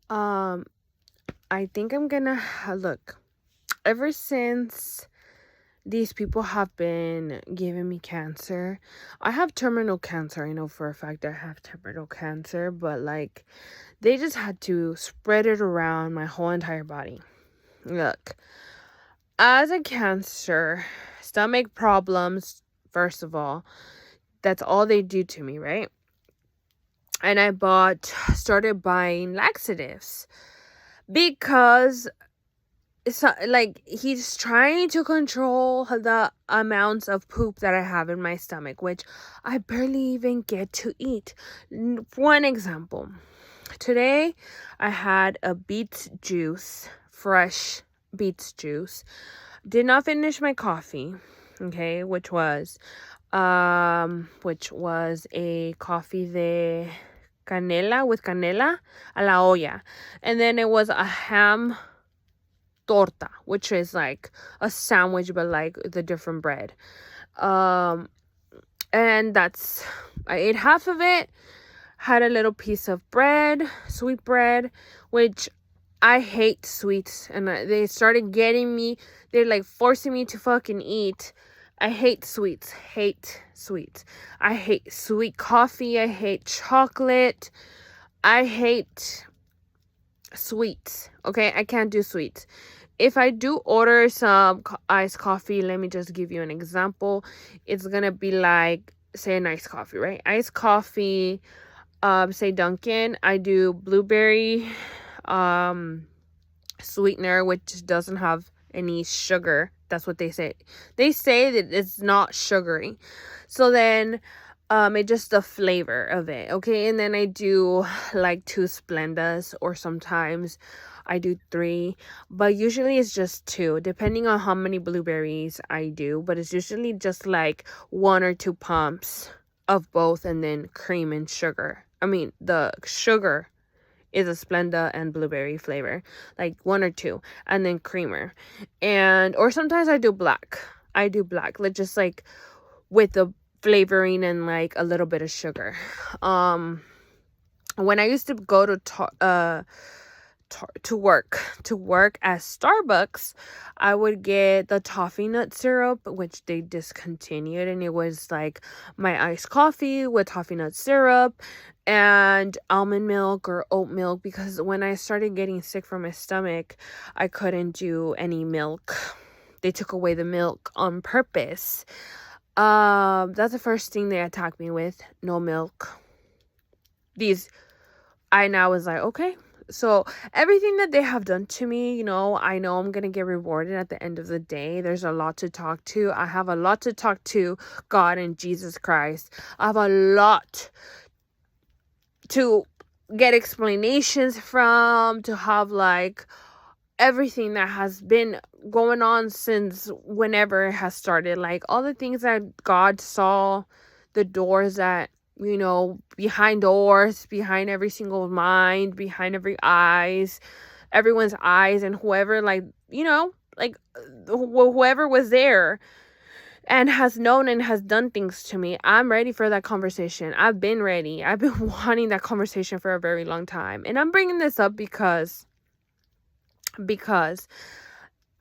Um, I think I'm gonna look. Ever since these people have been giving me cancer, I have terminal cancer. I know for a fact I have terminal cancer, but like they just had to spread it around my whole entire body. Look, as a cancer, stomach problems, first of all, that's all they do to me, right? And started buying laxatives because like he's trying to control the amounts of poop that I have in my stomach, which I barely even get to eat. One example, today I had a beet juice, fresh beet juice. Did not finish my coffee, okay, which was a coffee de canela with canela a la olla. And then it was a ham torta, which is like a sandwich but like the different bread. Um and I ate half of it, had a little piece of bread, sweet bread, which I hate sweets, and they started getting me. They're like forcing me to fucking eat. I hate sweets. Hate sweets. I hate sweet coffee. I hate chocolate. I hate sweets. Okay, I can't do sweets. If I do order some iced coffee, let me just give you an example. It's gonna be like, say, an iced coffee, right? Iced coffee, say Dunkin'. I do blueberry, sweetener, which doesn't have any sugar. That's what they say. They say that it's not sugary. So then it's just the flavor of it. Okay. And then I do like 2 Splendas, or sometimes I do 3, but usually it's just 2, depending on how many blueberries I do. But it's usually just like 1 or 2 pumps of both, and then cream and sugar. I mean, the sugar is a Splenda and blueberry flavor, like 1 or 2, and then creamer. And or sometimes I do black. Like just like with the flavoring and like a little bit of sugar. When I used to go to work at Starbucks, I would get the toffee nut syrup, which they discontinued, and it was like my iced coffee with toffee nut syrup and almond milk or oat milk, because when I started getting sick from my stomach, I couldn't do any milk. They took away the milk on purpose. That's the first thing they attacked me with. No milk. I now was like, okay. So everything that they have done to me, I know I'm gonna get rewarded at the end of the day. There's a lot to talk to. I have a lot to talk to God and Jesus Christ. I have a lot to get explanations from, to have like everything that has been going on since whenever it has started, like all the things that God saw, the doors that, behind doors, behind every single mind, behind everyone's eyes, and whoever, like, like whoever was there and has known and has done things to me. I'm ready for that conversation. I've been ready. I've been wanting that conversation for a very long time. And I'm bringing this up because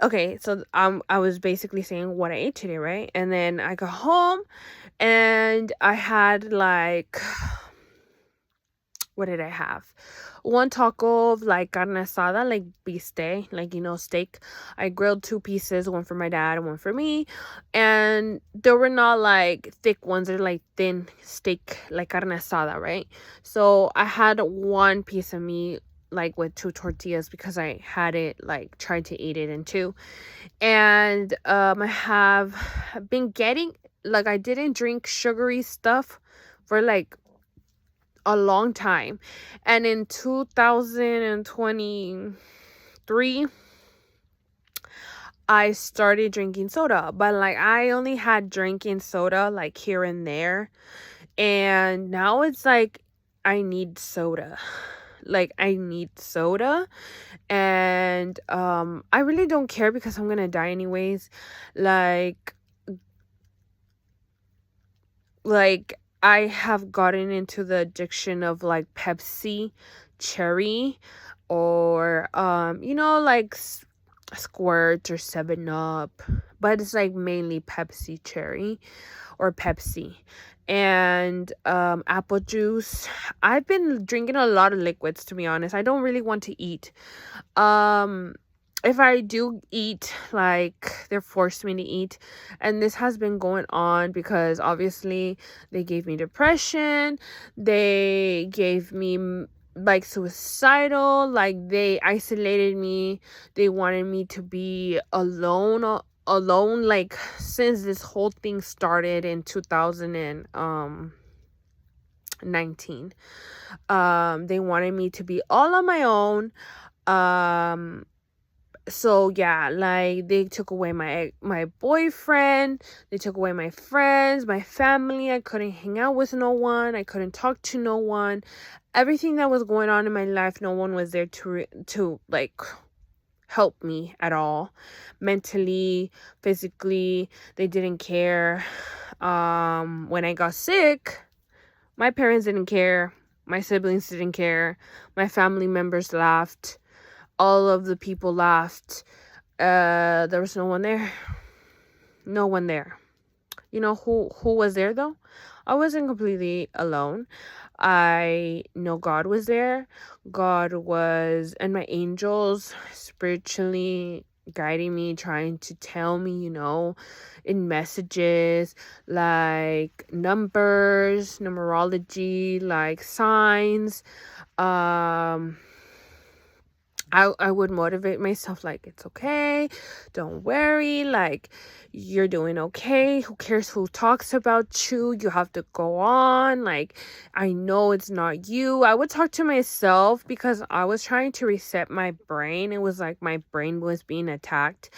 okay, so I was basically saying what I ate today, right? And then I got home and I had like, what did I have? One taco of like carne asada, like bistec, like, steak. I grilled 2 pieces, one for my dad and one for me. And they were not like thick ones, they're like thin steak, like carne asada, right? So I had 1 piece of meat, like with 2 tortillas, because I had it, like, tried to eat it in 2. And I have been getting, like, I didn't drink sugary stuff for like a long time. And in 2023, I started drinking soda, but like I only had drinking soda like here and there. And now it's like I need soda. Like I need soda. And I really don't care because I'm gonna die anyways. Like I have gotten into the addiction of like Pepsi cherry, or like Squirt or 7 Up, but it's like mainly Pepsi cherry or Pepsi. And apple juice. I've been drinking a lot of liquids, to be honest. I don't really want to eat. Um if I do eat, like, they're forced me to eat. And this has been going on because obviously they gave me depression. They gave me like suicidal, like they isolated me. They wanted me to be alone, like since this whole thing started in 2019. They wanted me to be all on my own. So yeah, like they took away my boyfriend, they took away my friends, my family. I couldn't hang out with no one, I couldn't talk to no one. Everything that was going on in my life, no one was there to like help me at all. Mentally, physically, they didn't care. When I got sick, my parents didn't care, my siblings didn't care, my family members laughed, all of the people laughed. There was no one there. No one there. You know who was there though? I wasn't completely alone. I know God was there. God was, and my angels spiritually guiding me, trying to tell me, in messages, like numbers, numerology, like signs. I would motivate myself, like, it's okay, don't worry, like, you're doing okay, who cares who talks about you, you have to go on, like, I know it's not you. I would talk to myself because I was trying to reset my brain. It was like my brain was being attacked,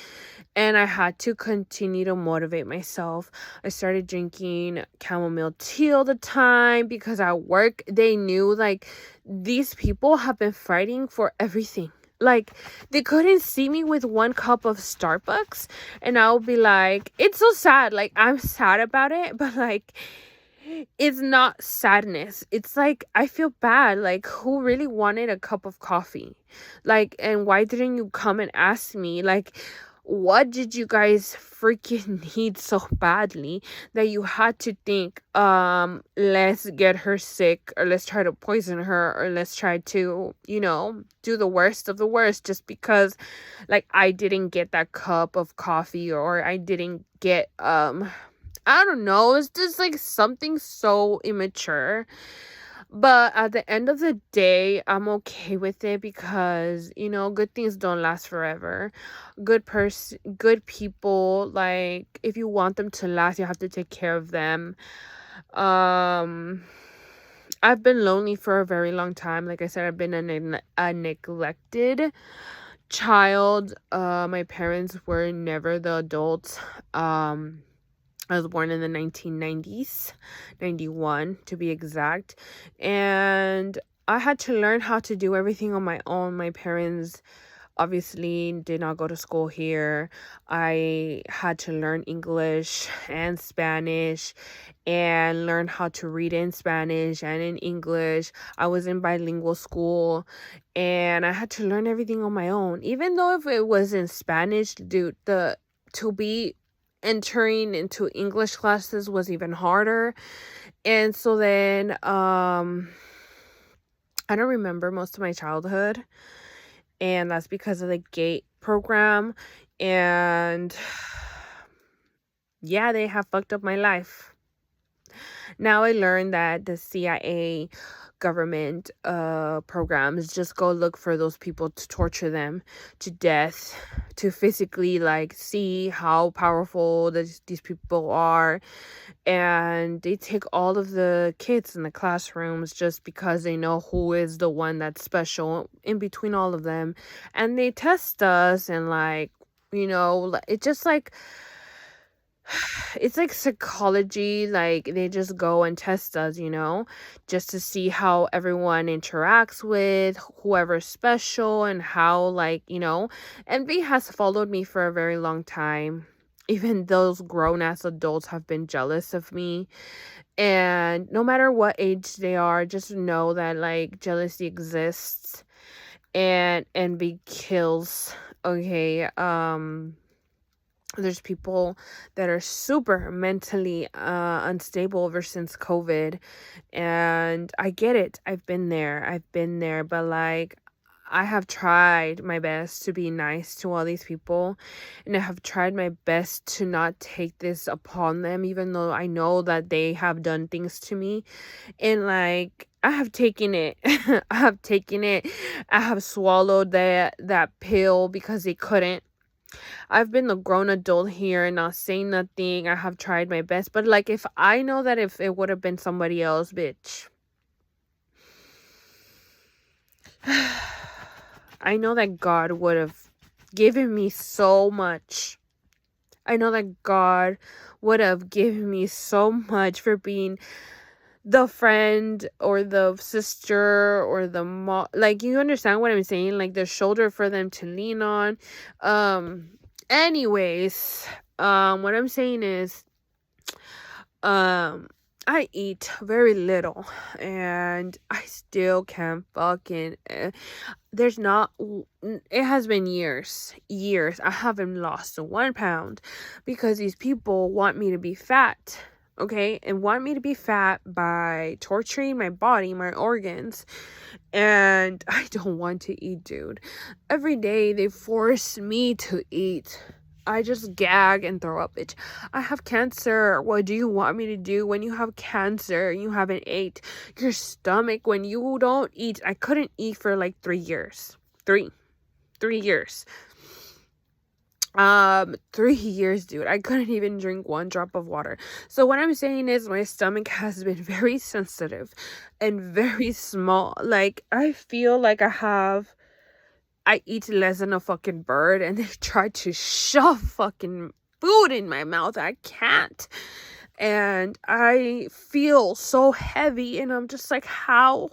and I had to continue to motivate myself. I started drinking chamomile tea all the time because at work they knew, like, these people have been fighting for everything. Like, they couldn't see me with one cup of Starbucks, and I'll be like, it's so sad. Like, I'm sad about it, but like, it's not sadness. It's like, I feel bad. Like, who really wanted a cup of coffee? Like, and why didn't you come and ask me? Like, what did you guys freaking need so badly that you had to think, let's get her sick, or let's try to poison her, or let's try to, do the worst of the worst just because, like, I didn't get that cup of coffee, or I didn't get, I don't know. It's just like something so immature. But at the end of the day, I'm okay with it because, good things don't last forever. Good people, like, if you want them to last, you have to take care of them. Um, I've been lonely for a very long time. Like I said, I've been a neglected child. My parents were never the adults. I was born in the 1990s, 91 to be exact. And I had to learn how to do everything on my own. My parents obviously did not go to school here. I had to learn English and Spanish and learn how to read in Spanish and in English. I was in bilingual school and I had to learn everything on my own. Even though if it was in Spanish, dude, to be entering into English classes was even harder. And so then I don't remember most of my childhood, and that's because of the GATE program. And yeah, they have fucked up my life. Now I learned that the CIA government programs just go look for those people to torture them to death, to physically, like, see how powerful these people are. And they take all of the kids in the classrooms just because they know who is the one that's special in between all of them. And they test us, and like, it just like, it's like psychology. Like, they just go and test us, just to see how everyone interacts with whoever's special, and how, like, envy has followed me for a very long time. Even those grown ass adults have been jealous of me. And no matter what age they are, just know that like jealousy exists and envy kills. Okay. There's people that are super mentally unstable ever since COVID, and I get it. I've been there, but like I have tried my best to be nice to all these people, and I have tried my best to not take this upon them, even though I know that they have done things to me. And like I have taken it. I have taken it. I have swallowed that pill because they couldn't. I've been the grown adult here and not saying nothing. I have tried my best. But like if I know that if it would have been somebody else, bitch. I know that God would have given me so much. I know that God would have given me so much for being the friend or the sister or the mom. Like, you understand what I'm saying? Like the shoulder for them to lean on. Anyways, what I'm saying is, um I eat very little and I still can't fucking there's not it has been years I haven't lost 1 pound because these people want me to be fat, okay, and want me to be fat by torturing my body, my organs, and I don't want to eat, dude. Every day they force me to eat. I just gag and throw up, bitch. I have cancer. What do you want me to do when you have cancer? You haven't ate. Your stomach, when you don't eat. I couldn't eat for like 3 years. 3 years. 3 years, dude. I couldn't even drink 1 drop of water. So what I'm saying is my stomach has been very sensitive and very small. Like, I feel like I eat less than a fucking bird, and they try to shove fucking food in my mouth. I can't. And I feel so heavy, and I'm just like, how?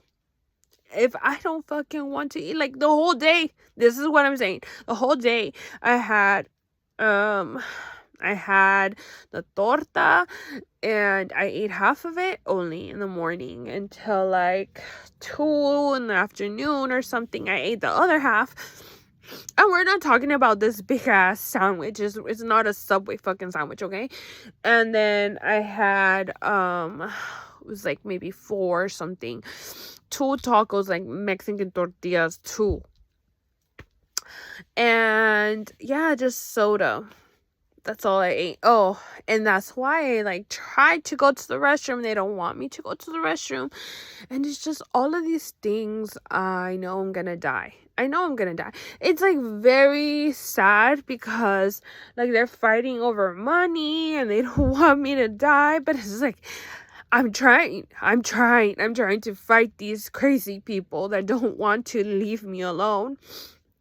If I don't fucking want to eat, like the whole day, this is what I'm saying. The whole day I had the torta and I ate half of it only in the morning until like 2 in the afternoon or something. I ate the other half. And we're not talking about this big ass sandwich. It's not a Subway fucking sandwich, okay? And then I had it was like maybe 4 or something. 2 tacos, like Mexican tortillas, 2. And yeah, just soda. That's all I ate. Oh, and that's why I like tried to go to the restroom. They don't want me to go to the restroom. And it's just all of these things. I know I'm gonna die. It's like very sad because like they're fighting over money and they don't want me to die. But it's like I'm trying to fight these crazy people that don't want to leave me alone.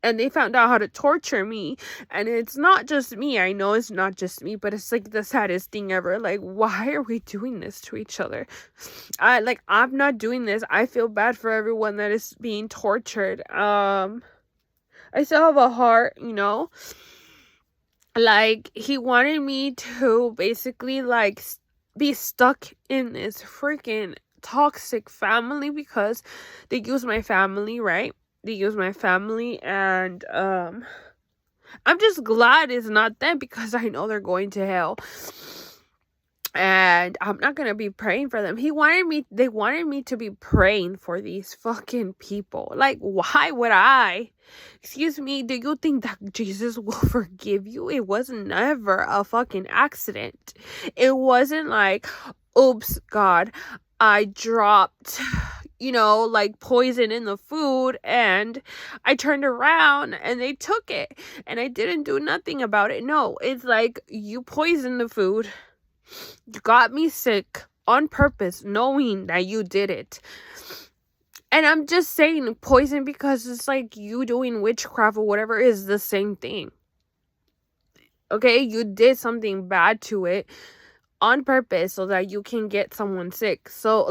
And they found out how to torture me. And it's not just me. I know it's not just me, but it's like the saddest thing ever. Like, why are we doing this to each other? I'm not doing this. I feel bad for everyone that is being tortured. I still have a heart, you know? Like, he wanted me to basically, like, be stuck in this freaking toxic family because they use my family, right? They use my family, and I'm just glad it's not them because I know they're going to hell. And I'm not gonna be praying for them. They wanted me to be praying for these fucking people. Like, why would I? Excuse me, do you think that Jesus will forgive you? It was never a fucking accident. It wasn't like, oops, God, I dropped, like poison in the food and I turned around and they took it and I didn't do nothing about it. No, it's like you poisoned the food. You got me sick on purpose, knowing that you did it. And I'm just saying poison because it's like you doing witchcraft or whatever is the same thing. Okay, you did something bad to it on purpose so that you can get someone sick. So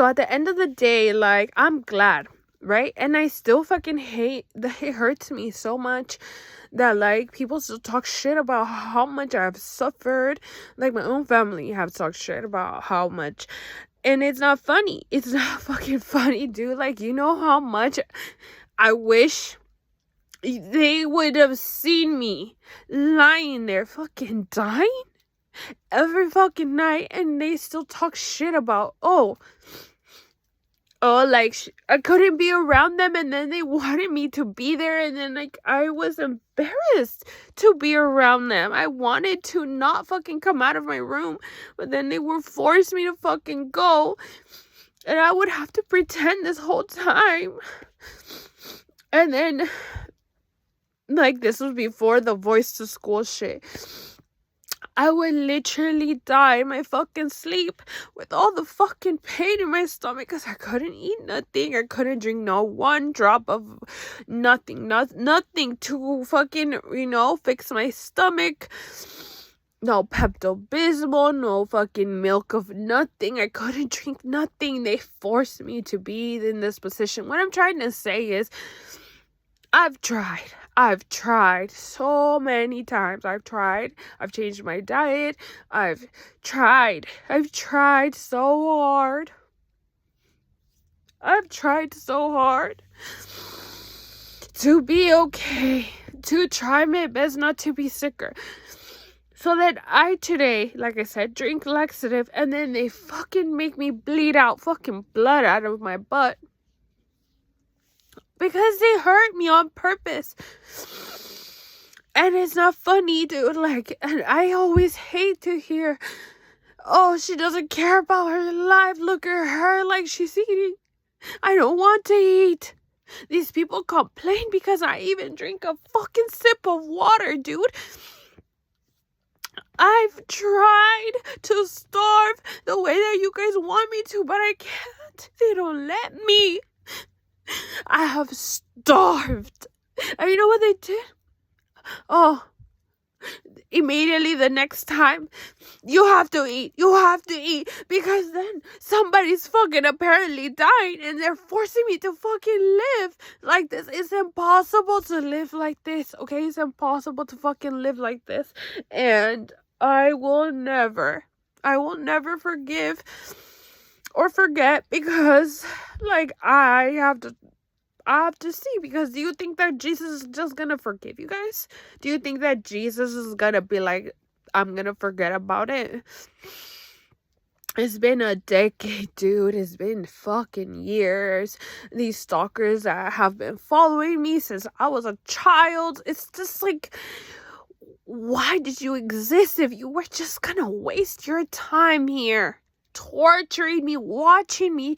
at the end of the day, like, I'm glad, right? And I still fucking hate that it hurts me so much that like people still talk shit about how much I've suffered. Like my own family have talked shit about how much, and it's not funny. It's not fucking funny, dude. Like, you know how much I wish they would have seen me lying there fucking dying every fucking night, and they still talk shit about, like I couldn't be around them, and then they wanted me to be there, and then like I was embarrassed to be around them. I wanted to not fucking come out of my room, but then they were forced me to fucking go, and I would have to pretend this whole time. And then like this was before the voice to school shit. I would literally die in my fucking sleep with all the fucking pain in my stomach because I couldn't eat nothing. I couldn't drink no one drop of nothing. Nothing to fucking, fix my stomach. No Pepto-Bismol, no fucking milk of nothing. I couldn't drink nothing. They forced me to be in this position. What I'm trying to say is, I've tried so many times. I've changed my diet. I've tried so hard. I've tried so hard to be okay, to try my best not to be sicker. So that I today, like I said, drink laxative, and then they fucking make me bleed out fucking blood out of my butt. Because they hurt me on purpose. And it's not funny, dude. Like, and I always hate to hear, she doesn't care about her life. Look at her like she's eating. I don't want to eat. These people complain because I even drink a fucking sip of water, dude. I've tried to starve the way that you guys want me to, but I can't. They don't let me. I have starved. And you know what they did? Immediately the next time, you have to eat, because then somebody's fucking apparently dying, and they're forcing me to fucking live like this. It's impossible to live like this, okay? It's impossible to fucking live like this, and I will never forgive or forget, because like I have to see, because do you think that Jesus is just gonna forgive you guys? Do you think that Jesus is gonna be like, I'm gonna forget about it? It's been a decade, dude. It's been fucking years. These stalkers that have been following me since I was a child. It's just like, why did you exist if you were just gonna waste your time here? Torturing me, watching me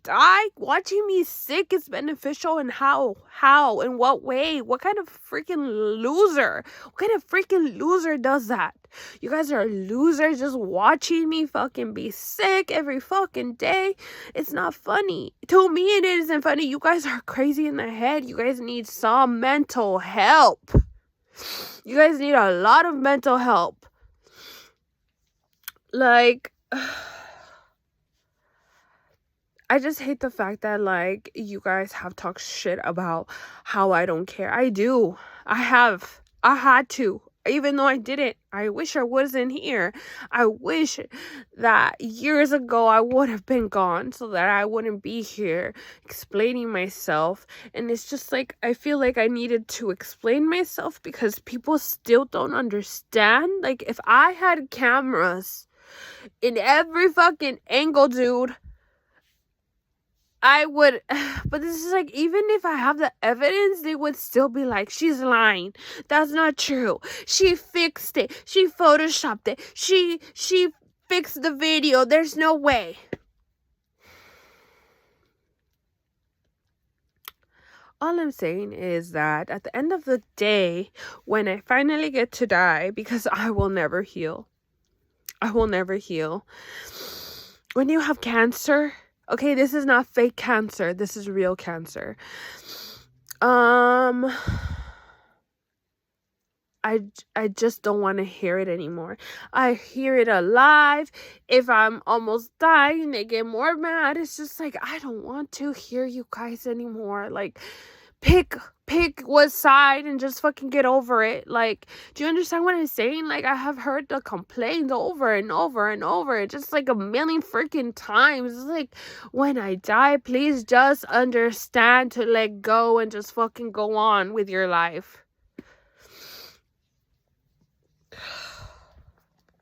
die, watching me sick is beneficial, and how, in what way? What kind of freaking loser does that? You guys are losers just watching me fucking be sick every fucking day. It's not funny. To me, it isn't funny. You guys are crazy in the head. You guys need some mental help. You guys need a lot of mental help. Like, I just hate the fact that, like, you guys have talked shit about how I don't care. I do. I had to. Even though I didn't. I wish I wasn't here. I wish that years ago I would have been gone, so that I wouldn't be here explaining myself. And it's just like, I feel like I needed to explain myself because people still don't understand. Like, if I had cameras in every fucking angle, dude, I would, but this is like, even if I have the evidence, they would still be like, she's lying. That's not true. She fixed it. She photoshopped it. She fixed the video. There's no way. All I'm saying is that at the end of the day, when I finally get to die, because I will never heal. When you have cancer, okay, this is not fake cancer. This is real cancer. I just don't want to hear it anymore. I hear it alive. If I'm almost dying, they get more mad. It's just like, I don't want to hear you guys anymore. Like, pick what side and just fucking get over it. Like, do you understand what I'm saying? Like, I have heard the complaints over and over and over, just like a million freaking times. It's like, when I die, please just understand to let go and just fucking go on with your life.